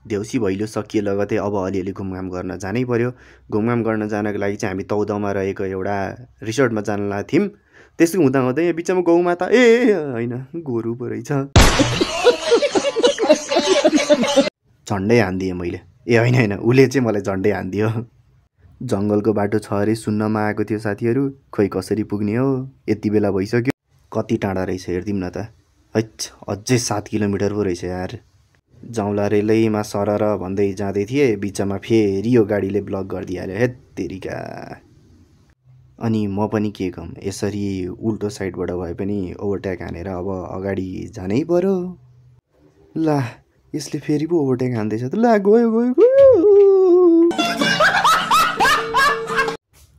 देउसी भैलो सकिए लगतै अब अलिअलि घुमघाम गर्न जानै पर्यो। घुमघाम गर्न जानको लागि चाहिँ हामी तौदाउमा रहेको एउटा रिसोर्टमा जान लागेको थियौँ। त्यसो हुँदाहुँदै यहाँ बिचमा गौमाता होइन गोरु पो रहेछ। झन्डै हानिदिएँ मैले। होइन उसले चाहिँ मलाई झन्डै हानिदियो। जङ्गलको बाटो छ अरे सुन्नमा आएको थियो साथीहरू। खोइ कसरी पुग्ने हो, यति बेला भइसक्यो। कति टाढा रहेछ हेरिदिउँ न त। हैट अझै 7 किलोमिटर पो रहेछ यार। जाउँला रेलैमा सरर भन्दै जाँदै थिएँ, बिचमा फेरि यो गाडीले ब्लक गरिदिइहाल्यो। हेत तेरिका। अनि म पनि के गम, यसरी उल्टो साइडबाट भए पनि ओभरटेक हानेर अब अगाडि जानै पर्यो। ला यसले फेरि पो ओभरटेक हान्दैछ त। ला गयो गयो गयो।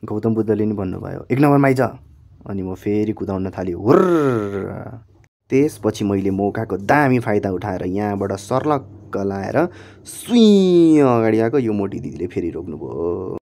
गौतम बुद्धले नि भन्नुभयो 1 नम्बरमा आइज। अनि म फेरि कुदाउन थाल्यो हुर्र। त्यसपछि मैले मौकाको दामी फाइदा उठाएर यहाँबाट सर्लक्क लाएर सुई अगाडि आएको। यो मोटी दिदीले फेरि रोक्नुभयो।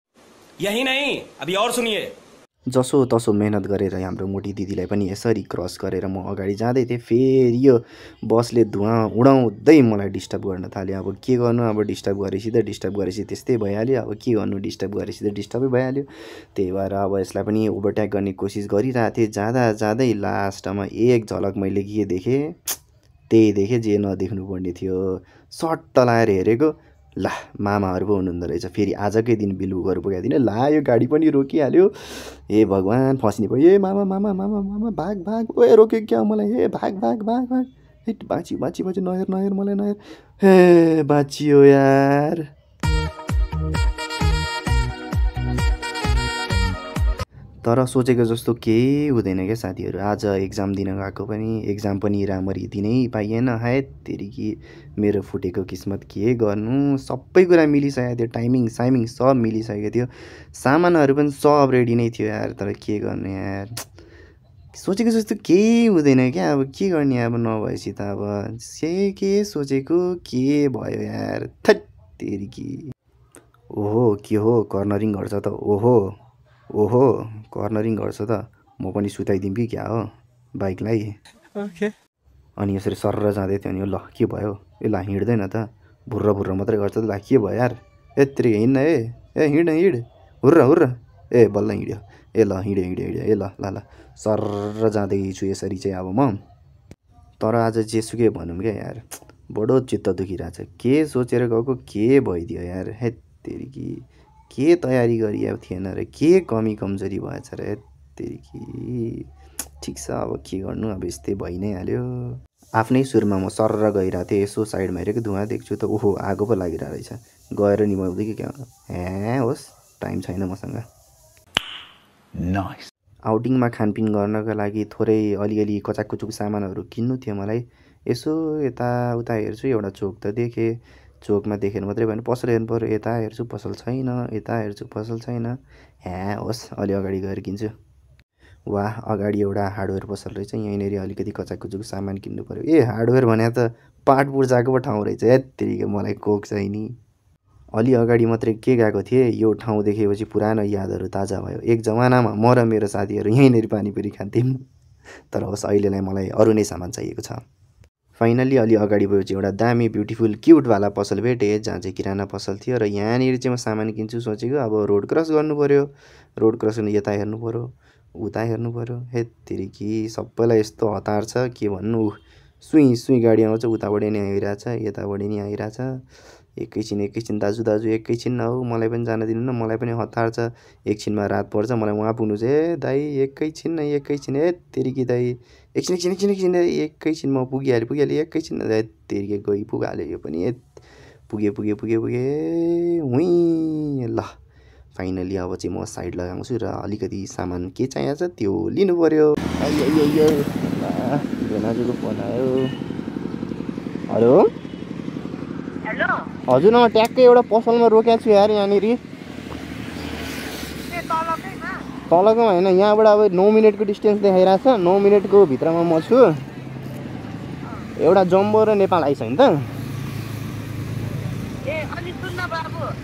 यही नहीं अभी और सुनिए। जसो तसो मेहनत गरेर हाम्रो मोटी दिदीलाई पनि यसरी क्रस गरेर म अगाडि जाँदै थिएँ। फेरि यो बसले धुवाँ उडाउँदै मलाई डिस्टर्ब गर्न थाल्यो। अब के गर्नु, अब डिस्टर्ब गरेपछि त्यस्तै भइहाल्यो। अब के गर्नु, डिस्टर्ब गरेपछि त डिस्टर्बै भइहाल्यो। त्यही भएर अब यसलाई पनि ओभरटेक गर्ने कोसिस गरिरहेको थिएँ। जाँदै लास्टमा एक झलक मैले के देखेँ, त्यही देखेँ जे नदेख्नु पर्ने थियो। सट्ट लाएर हेरेको, ला मामाहरू पो हुनुहुँदो रहेछ। फेरि आजकै दिन बिलुकहरू पुगाइदिने। ला यो गाडी पनि रोकिहाल्यो। हे भगवान् फस्ने भयो। ए मामा मामा मामा मामा भाग भाग। ओए रोक्यो क्या मलाई। हे भाग भाग भाग भाग। हेट बाँचियो नहेर मलाई नहेर। हे बाँचियो यार। तर सोचेको जस्तो केही हुँदैन क्या साथीहरू। आज एक्जाम दिन गएको पनि एक्जाम पनि राम्ररी दिनै पाइएन। हायत तेरिकी मेरो फुटेको किस्मत के गर्नु। सबै कुरा मिलिसकेको थियो, टाइमिङ साइमिङ सब मिलिसकेको थियो, सामानहरू पनि सब रेडी नै थियो यार। तर के गर्ने यार, सोचेको जस्तो केही हुँदैन क्या। अब के गर्ने, अब नभएपछि त अब के सोचेको के भयो यार। थैट तेरिकी। ओहो के हो कर्नरिङ गर्छ त। ओहो कर्नरिङ गर्छ त। म पनि सुताइदिउँ कि क्या हो बाइकलाई। ओके। अनि यसरी सरर जाँदै थियो अनि ल के भयो, ए ला हिँड्दैन त, भुर्र मात्रै गर्छ त। ला के भयो यार, यत्रो हिँड्न ए हिँड हुर्र। ए बल्ल हिँड्यो। ए ल हिँड्यो ए ल सरर जाँदैछु यसरी चाहिँ अब म। तर आज जेसुकै भनौँ क्या यार, बडो चित्त दुखिरहेछ। के सोचेर गएको के भइदियो यार। हेत तेरिकी के तयारी गरिएको थिएन र के कमी कमजोरी भएछ र। हेत तेरिकी। ठिक छ अब के गर्नु, अब यस्तै भइ नै हाल्यो। आफ्नै सुरमा म सरर गइरहेको थिएँ। यसो साइडमा हेरेको धुवाँ देख्छु त ओहो आगो पो लागिरहेको रहेछ। गएर निभाउँदै कि क्या होस्, टाइम छैन मसँग। नाइस। आउटिङमा खानपिन गर्नको लागि थोरै अलिअलि कचाककुचुक सामानहरू किन्नु थियो मलाई। यसो यताउता हेर्छु, एउटा चोक त देखेँ। चोकमा देखेर मात्रै भएन, पसल हेर्नु पऱ्यो। यता हेर्छु पसल छैन, यता हेर्छु पसल छैन। होस् अलि अगाडि गएर किन्छु। वाह अगाडि एउटा हार्डवेयर पसल रहेछ। यहीँनिर अलिकति कचाककुचुक सामान किन्नु पऱ्यो। ए हार्डवेयर भने त पाठ पूर्जाको पो ठाउँ रहेछ। यत्तिकै मलाई कोक चाहिँ नि। अलि अगाडि मात्रै के गएको थिएँ, यो ठाउँ देखेपछि पुरानो यादहरू ताजा भयो। एक जमानामा म र मेरो साथीहरू यहीँनिर पानीपुरी खान्थ्यौँ। तर होस् अहिलेलाई मलाई अरू नै सामान चाहिएको छ। फाइनल्ली अलि अगाडि गएपछि एउटा दामी ब्युटिफुल क्युटवाला पसल भेटेँ, जहाँ चाहिँ किराना पसल थियो। र यहाँनिर चाहिँ म सामान किन्छु सोचेको। अब रोड क्रस गर्नु पऱ्यो, रोड क्रस गर्नु यता हेर्नु पऱ्यो उता हेर्नु पऱ्यो। हेत्तेरिकी सबैलाई यस्तो हतार छ के भन्नु। सुई गाडी आउँछ, उताबाट नि आइरहेछ यताबाट नि आइरहेछ। एकैछिन दाजु एकैछिन नहौ, मलाई पनि जान दिनु न, मलाई पनि हतार छ। एकछिनमा रात पर्छ, मलाई वहाँ पुग्नु छ। ए दाइ एकैछिन तेरिकी दाइ एकछिन एकैछिन म पुगिहालेँ एकैछिन। तेरिकी गइ पुगिहाल्यो यो पनि। पुगे हुँ ल। फाइनली अब चाहिँ म साइड लगाउँछु र अलिकति सामान के चाहिएको छ त्यो लिनु पऱ्यो। भेनाजुको फोन आयो। हेलो हजुर म ट्याक्कै एउटा पसलमा रोकेको छु यार। यहाँनिर तलको होइन, यहाँबाट अब 9 मिनटको डिस्टेन्स देखाइरहेको छ। 9 मिनटको भित्रमा म छु। एउटा जम्बो र नेपाल आइस नि त।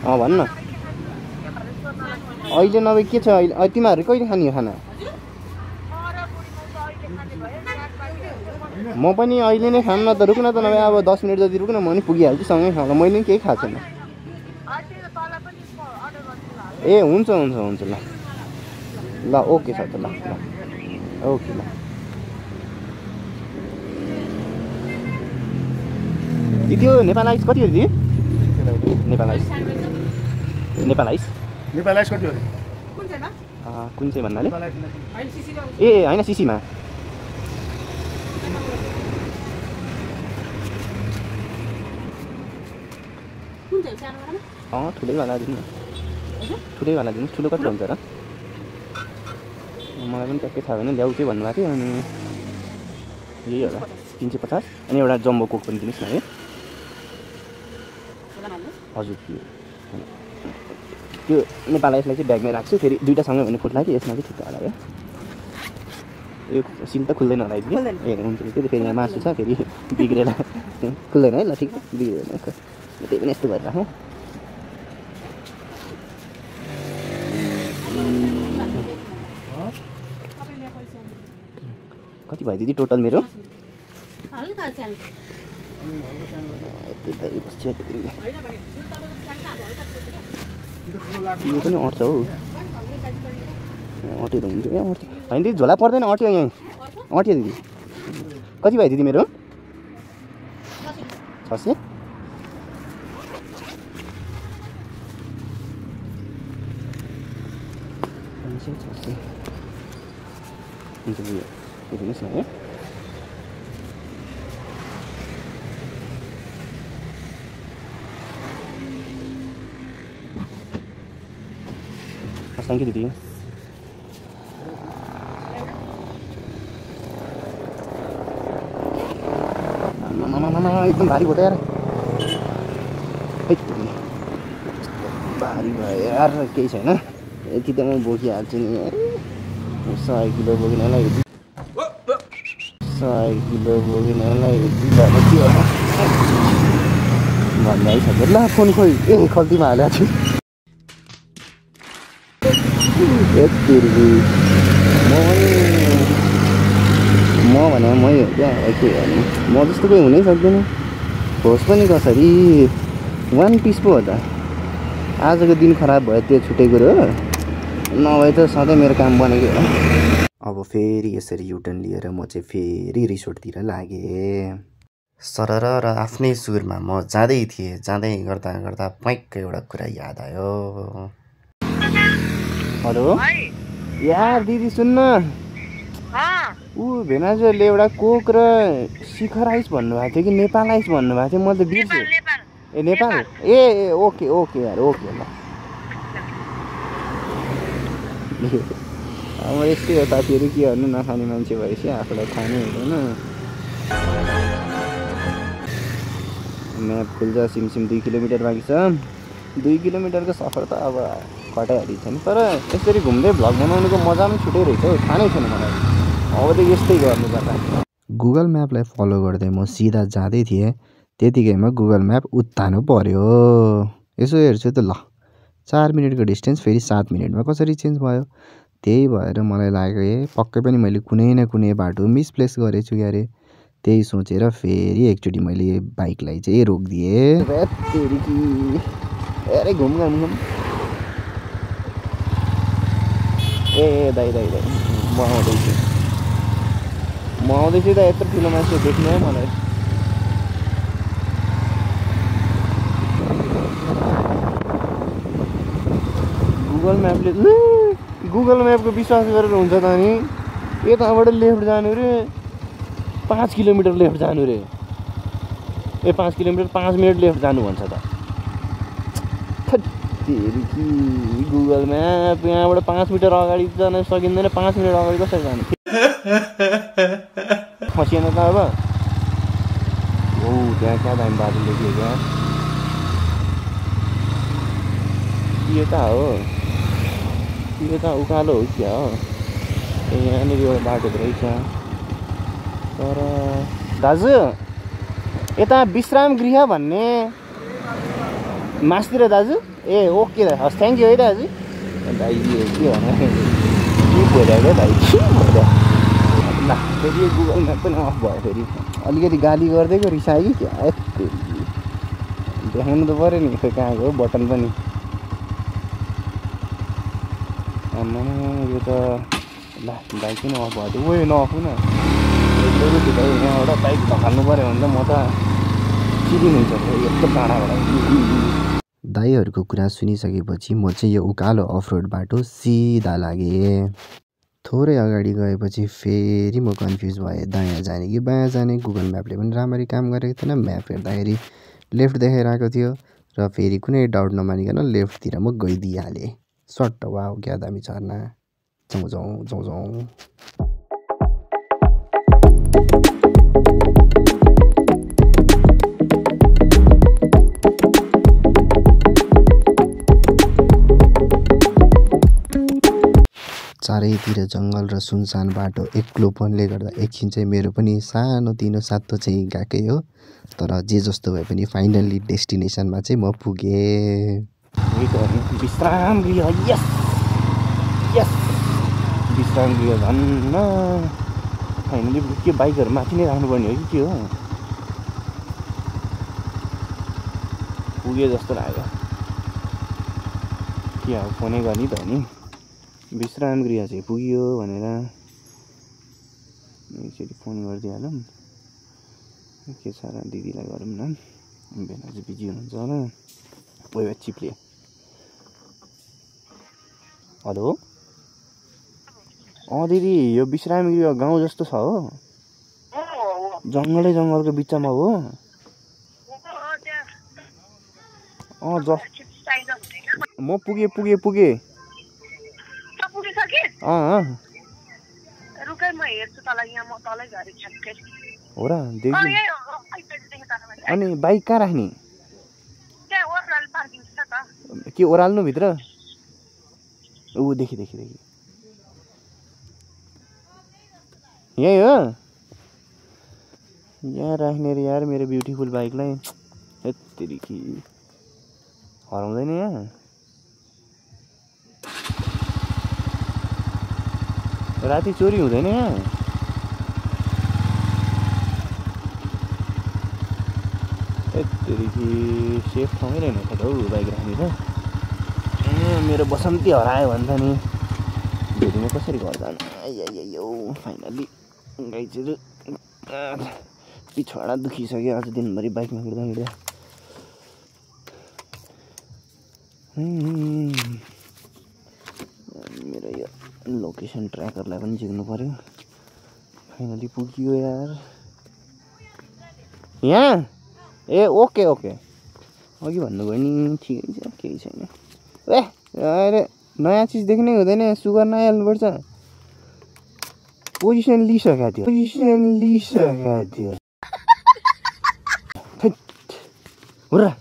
भन्न अहिले नभए के छ अहिले, तिमीहरू कहिले खाने हो खाना? म पनि अहिले नै खान्न त रुक्न त नभए अब 10 मिनेट जति रुक्न म पनि पुगिहाल्छु सँगै खाउँला मैले पनि केही खाएको छैन ए हुन्छ हुन्छ हुन्छ ल ल ओके साथी ल ओके ल त्यो नेपाल आइस कति हो दिदी नेपाल आइस कति हो कुन चाहिँ भन्नाले ए होइन सिसीमा ठुलैवाला दिनु ठुलैवाला दिनु ठुलो कति हुन्छ र मलाई पनि ट्याक्कै थाहा भएन ल्याउ चाहिँ भन्नुभएको थियो अनि यही होला 350 अनि एउटा जम्बो कोक पनि दिनुहोस् न है हजुर त्यो नेपाल आइसलाई चाहिँ ब्यागमै राख्छु फेरि दुईवटा सँगै भने फुट्ला कि यसमा चाहिँ ठिक होला है यो सिल त खुल्दैन होला है ए हुन्छ त्यो फेरि यहाँ मासु छ फेरि बिग्रेर खुल्दैन है ल ठिक बिग्रेन त्यही पनि यस्तो गरेर राखौँ कति भयो दिदी टोटल मेरो यो पनि अट्छ हौ अटेर हुन्छ ए अट्छ होइन दिदी झोला पर्दैन अट्यो यहीँ अट्यो दिदी कति भयो दिदी मेरो 600 हुन्छ हेर्नुहोस् न है थ्याङ्क यू दिदी एकदम भारी भयो त यार भारी भयो यार केही छैन यति त म बोकिहाल्छु नि 100 किलो बोकिनलाई 100 किलो बोकिनलाई भन्दा आइसक्यो ल फोन खोइ ए खल्तीमा हालेको छु म भने मै हो क्या के भन्नु म जस्तो कोही हुनै सक्दैन होस् पनि कसरी 1 पिस पो हो त आजको दिन खराब भयो त्यो छुट्टै कुरो हो नभए त सधैँ मेरो काम बनेको हो अब फेरि यसरी युटर्न लिएर म चाहिँ फेरि रिसोर्टतिर लागेँ सरर र आफ्नै सुरमा म जाँदै थिएँ जाँदै गर्दा गर्दा पैक्क एउटा कुरा याद आयो हेलो यार दिदी सुन्न ऊ भेनाजुरले एउटा कोक र शिखर आइस भन्नुभएको थियो कि नेपाल आइस भन्नुभएको थियो मैले त बिर्सेँ ए नेपाल ए ओके ओके यार ओके ल अब यस्तै हो साथीहरू के गर्नु नखाने मान्छे भएपछि आफूलाई खानै हुँदैन म्याप खुल्छ सिमसिम 2 किलोमिटर बाँकी छ 2 किलोमिटरको सफर त अब कटाइहाली छैन तर यसरी घुम्दै भ्लग बनाउनुको मजा पनि छुटै रहेछ हौ थाहा नै छैन मलाई अब त यस्तै गर्नु पर्ला गुगल म्यापलाई फलो गर्दै म सिधा जाँदै थिएँ त्यतिकैमा गुगल म्याप उत्तानो पर्यो यसो हेर्छु त ल 4 मिनटको डिस्टेन्स फेरि 7 मिनटमा कसरी चेन्ज भयो त्यही भएर मलाई लाग्यो पक्कै पनि मैले कुनै न कुनै बाटो मिसप्लेस गरेछु क्यारे त्यही सोचेर फेरि एकचोटि मैले बाइकलाई चाहिँ रोकिदिएँ अरे घुम ए दाइ दाइ दाइ म आउँदैछु त यत्रो ठुलो मान्छे देख्नु है मलाई गुगल म्यापको विश्वास गरेर हुन्छ त नि यताबाट लेफ्ट जानु रे 5 किलोमिटर लेफ्ट जानु रे ए 5 किलोमिटर 5 मिनट लेफ्ट जानु भन्छ त कि गुगल म्याप यहाँबाट 5 मिटर अगाडि जान सकिँदैन 5 मिनट अगाडि कसरी जानु फसिएन त अब हो त्यहाँ क्या दामी बाटो लेख्यो क्या यो त हो यो त उकालो हो क्या हो यहाँनिर एउटा बाटो रहेछ तर दाजु यता विश्राम गृह भन्ने मासतिर दाजु ए ओके हस् थ्याङ्क यू है दाजु दाइ के भन्नु के भइरहेको दाइ के भइरहेको ल फेरि गुगल म्याप पनि अफ भयो फेरि अलिकति गाली गरिदिएको रिसायो कि क्या देखाउनु त पऱ्यो नि खै कहाँको हो बटन पनि आम्मा यो त ल बाइक किन अफ भयो ओ नअफु न यहाँबाट बाइक धकाल्नु पऱ्यो भने त म त चिरिनु हुन्छ यस्तो टाढाबाट दाइहरूको कुरा सुनिसकेपछि म चाहिँ यो उकालो अफरोड बाटो सिधा लागेँ थोरै अगाडि गएपछि फेरि म कन्फ्युज भएँ दायाँ जाने कि बायाँ जाने गुगल म्यापले पनि राम्ररी काम गरेको थिएन म्याप हेर्दाखेरि लेफ्ट देखाइरहेको थियो र फेरि कुनै डाउट नमानिकन लेफ्टतिर म गइदिइहालेँ सट्ट वाउ क्या दामी झर्ना जाउँ जाउँ जाउँ जाउँ चारैतिर जङ्गल र सुनसान बाटो एक्लोपनले गर्दा एकछिन चाहिँ मेरो पनि सानोतिनो सातो चाहिँ गएकै हो तर जे जस्तो भए पनि फाइनल्ली डेस्टिनेसनमा चाहिँ म पुगेँ विश्राम गृह यस यस विश्राम गृह धन्न फाइनली के बाइकहरू माथि नै राख्नुपर्ने हो कि के हो पुगे जस्तो लाग्यो के अब फोनै गर्ने त नि विश्राम गृह चाहिँ पुग्यो भनेर एकचोटि फोन गरिदिइहालौँ के छ र दिदीलाई गरौँ न बेला चाहिँ बिजी हुनुहुन्छ होला ओइ चिप्ले हेलो दिदी यो विश्राम गृह गाउँ जस्तो छ हो जङ्गलको बिचमा हो म पुगे रुकै म हेर्छु तँलाई यहाँ म तलै झरी छक्कै हो र देखि अनि बाइक कहाँ राख्ने त्यहाँ ओराल पार्किङ छ त के ओराल्नु भित्र ऊ देखि यही हो यहाँ राख्ने रे यार मेरो ब्युटिफुल बाइकलाई यत्तिरी कि हराउँदैन यहाँ राति चोरी हुँदैन यहाँ यत्तिरी कि सेफ ठाउँमै रहेन त हौ बाइक राख्ने त मेरो बसन्ती हरायो भने त नि भेटिन कसरी घर जानु यो फाइनल्ली गाइजहरू पिछवाडा दुखिसक्यो आज दिनभरि बाइकमा हिँड्दा मेरो यो लोकेसन ट्र्याकरलाई पनि झिक्नु पर्यो फाइनली पुग्यो यार यहाँ ए ओके अघि भन्नुभयो नि ठिकै छ केही छैन ए अरे नयाँ चिज देख्नै हुँदैन सुगर नहाल्नुपर्छ पोजिसन लिइसकेको थियो हो र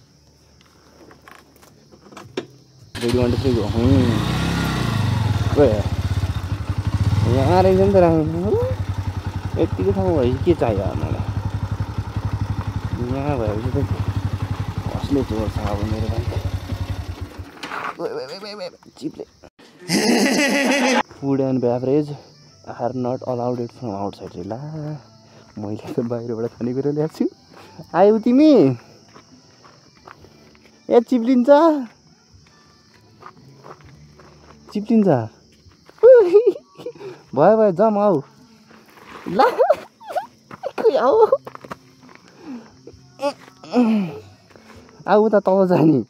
रेडी 1 2 3 गो यहाँ रहेछ नि त राम्रो यतिको ठाउँ भएपछि के चाहियो मलाई यहाँ भएपछि त कसले चोर्छ अब मेरो बाइक चिप्ले food and beverage are not allowed it from outside रे ला मैले त बाहिरबाट खानेकुरा ल्याएको छु आयौ तिमी ए चिप्लिन्छ भयो जाम आऊ ल आऊ आऊ त तल जाने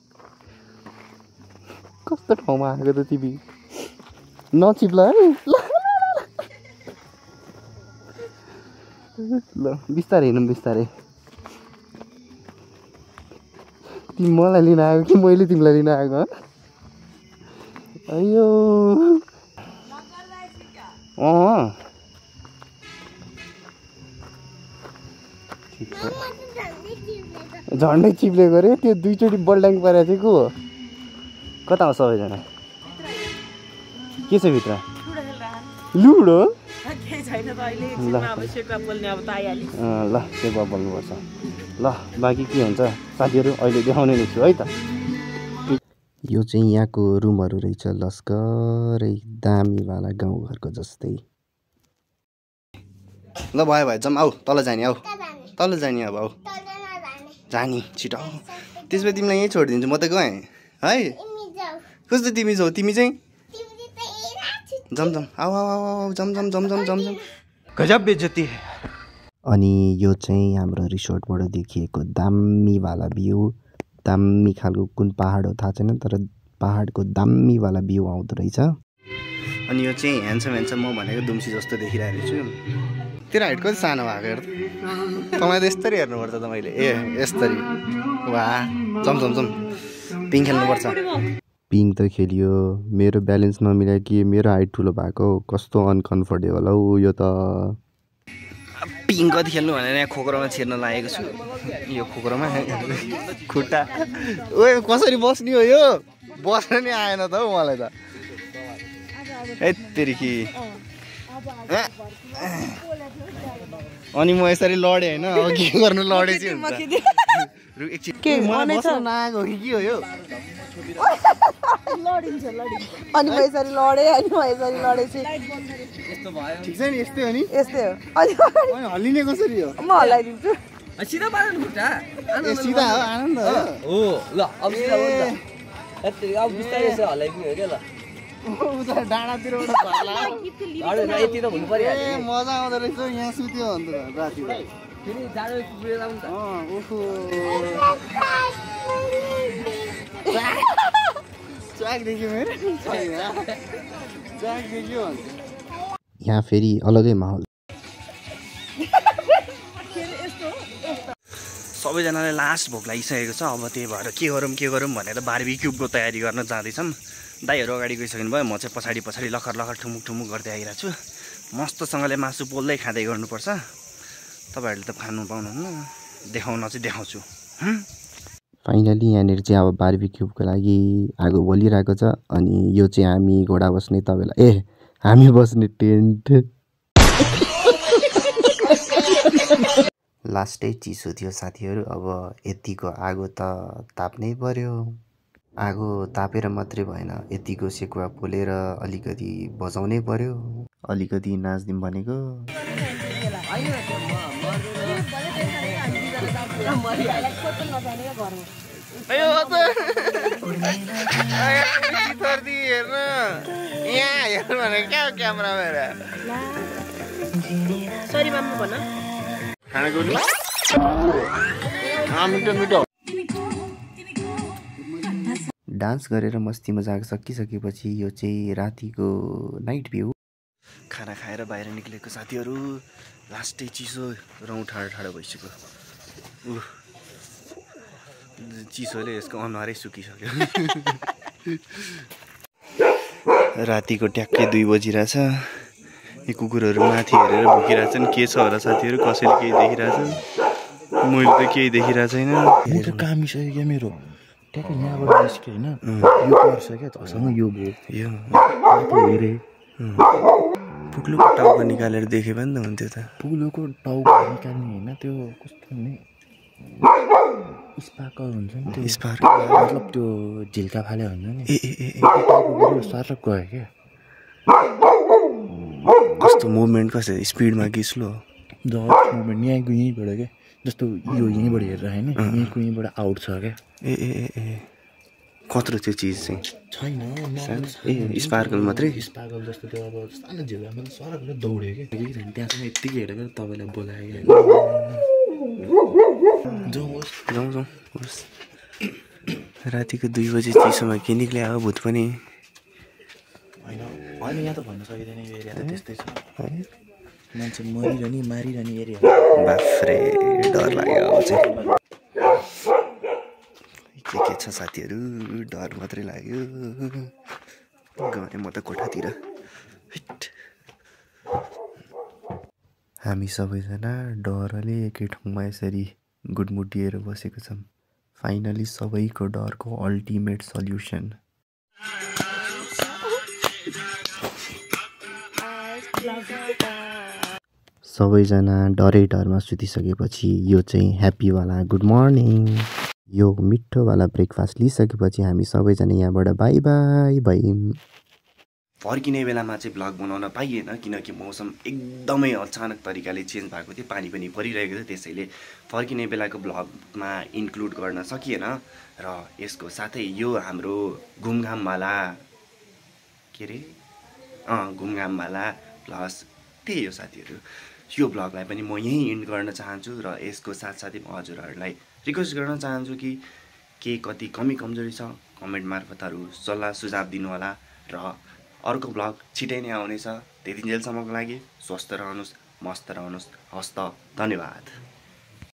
कस्तो ठाउँमा आएको त तिमी नचिप्ला है ल बिस्तारै हिँडौँ बिस्तारै तिमी मलाई लिन आएको कि मैले तिमीलाई लिन आएको अयो झन्डै चिप्लेको रे त्यो दुईचोटि बल्ड्याङ परेको थियो को हो कता हो सबैजना के छ भित्र लुडो ल सेपा बोल्नुपर्छ ल बाँकी के हुन्छ साथीहरू अहिले देखाउने नै छु है त यो चाहिँ यहाँको रुमहरू रहेछ लस्करै दामीवाला गाउँघरको जस्तै ल भयो जाउँ आऊ तल जाने आऊ तल जाने अब जाने छिटो त्यसपछि तिमीलाई यहीँ छोडिदिन्छु म त गएँ है कस्तो तिमी जाऊ तिमी चाहिँ जमजम आऊ आऊ आऊ जमजम जमजम जमजम गजब बेइज्जती अनि यो चाहिँ हाम्रो रिसोर्टबाट देखिएको दामीवाला भ्यू दामी खालको कुन पहाड हो थाहा छैन तर पहाडको दामीवाला भ्यू आउँदो रहेछ अनि यो चाहिँ ह्यान्डसम म भनेको दुम्सी जस्तो देखिरहेको छु तेरो हाइट कति सानो भएको हेर तपाईँ त यस्तरी हेर्नुपर्छ तपाईँले ए यस्तरी वा जमजम पिङ खेल्नुपर्छ पिङ त खेलियो मेरो ब्यालेन्स नमिला कि मेरो हाइट ठुलो भएको कस्तो अनकम्फर्टेबल हौ यो त पिङ कति खेल्नु भनेर यहाँ खोक्रोमा छिर्न लागेको छु यो खोक्रोमा खुट्टा ओए कसरी बस्ने हो यो बस्न नि आएन त हौ मलाई त यत्तिरी अनि म यसरी लडेँ होइन अब के गर्नु लडे चाहिँ हुन्छ नआएको कि के हो यो अनि म यसरी लडेँ अनि म यसरी लडेपछि ठिक छ नि यस्तै हो नि यस्तै हो अनि हल्लिने कसरी हो म हल्लाइदिन्छु सिधा पार्नु खुट्टा सिधा हो आनन्द हो ल अब सिधा हो नि त अब बिस्तारै यसो हल्लाइदिनु हो क्या ल डाँडातिरबाट यति त हुनु पर्यो मजा आउँदो रहेछ यहाँ सुत्यो अन्त राति फेरि जाडो पुगेर आउँछ च्याक देख्यो मेरो च्याक देख्यो यहाँ फेरि अलगै माहौल सबैजनाले लास्ट भोक लागिसकेको छ अब त्यही भएर के गरौँ भनेर बार्बिक्युको तयारी गर्न जाँदैछौँ दाइहरू अगाडि गइसक्नु भयो म चाहिँ पछाडि लखर ठुमुक गर्दै आइरहेको छु मस्तसँगले मासु पोल्दै खाँदै गर्नुपर्छ तपाईँहरूले त खानु पाउनुहुन्न देखाउन चाहिँ देखाउँछु फाइनली यहाँनिर चाहिँ अब बार्बिक्युको लागि आगो बलिरहेको छ अनि यो चाहिँ हामी घोडा बस्ने तपाईँलाई हामी बस्ने टेन्ट लास्टै चिसो थियो साथीहरू अब यतिको आगो त ताप्नै पर्यो आगो तापेर मात्रै भएन यतिको सेकुवा पोलेर अलिकति बजाउनै पर्यो अलिकति नाच्दिउँ भनेको डान्स गरेर मस्ती मजाक सकिसकेपछि यो चाहिँ रातिको नाइट भ्यू खाना खाएर बाहिर निक्लेको साथीहरू लास्टै चिसो रौँ ठाडो भइसक्यो चिसोले यसको अनुहारै सुकिसक्यो रातिको ट्याक्कै 2 बजिरहेछ यी कुकुरहरू माथि हेरेर भुकिरहेछन् के छ होला साथीहरू कसैले केही देखिरहेछ मैले त केही देखिरहेको छैन म त कामिसक्यो क्या मेरो ट्याक्कै यहाँबाट निस्क्यो होइन यो पर्छ क्या तसँग यो भयो हेरेँ पुग्लोको टाउको निकालेर देख्यो भने त हुन्थ्यो त पुग्लोको टाउको निकाल्ने होइन त्यो कस्तो हुने स्पार्कल हुन्छ नि त्यो स्पार्कल मतलब त्यो झिल्का फाले हुन्छ नि टाउको सर गयो क्या कस्तो मुभमेन्ट कसरी स्पिडमा कि स्लो जस्ट मुभमेन्ट यहीँको यहीँबाट क्या जस्तो यो यहीँबाट हेरेर होइन यहीँको यहीँबाट आउट छ क्या ए कत्रो त्यो चिज चाहिँ छैन स्पार्कल मात्रै स्पार्कल जस्तो त्यो अब सानो झिल्का मात्रै सरक दौड्यो क्या त्यहाँसम्म यत्तिकै हेरेर तपाईँलाई बोलायो जाउँ होस् रातिको 2 बजी चिसोमा के निक्ल्या हो भूत पनि होइन यहाँ त भन्न सकिँदैन यो एरिया त त्यस्तै छ मान्छे मरिरहने मारिरहने एरिया बाफ्रे डर लाग्यो अब चाहिँ के छ साथीहरू डर मात्रै लाग्यो गएँ म त कोठातिर हामी सबैजना डरले एकै ठाउँमा यसरी गुडमुटिएर बसेको छौँ फाइनली सबैको डरको अल्टिमेट सल्युसन सबैजना डरमा सुतिसकेपछि यो चाहिँ ह्याप्पीवाला गुड मर्निङ यो मिठोवाला ब्रेकफास्ट लिइसकेपछि हामी सबैजना यहाँबाट बाई बाई भयौँ फर्किने बेलामा चाहिँ भ्लग बनाउन पाइएन किनकि मौसम एकदमै अचानक तरिकाले चेन्ज भएको थियो, पानी पनि परिरहेको थियो, त्यसैले फर्किने बेलाको भ्लगमा इन्क्लुड गर्न सकिएन। र यसको साथै यो हाम्रो घुमघामवाला के अरे घुमघामवाला प्लस त्यही हो साथीहरू, यो भ्लगलाई पनि म यहीँ इन्ड गर्न चाहन्छु। र यसको साथसाथै म हजुरहरूलाई रिक्वेस्ट गर्न चाहन्छु कि के कति कमी कमजोरी छ कमेन्ट मार्फतहरू सल्लाह सुझाव दिनुहोला। र अर्को भ्लग छिटै नै आउनेछ। त्यतिन्जेलसम्मको लागि स्वस्थ रहनुहोस्, मस्त रहनुहोस्। हस्त, धन्यवाद।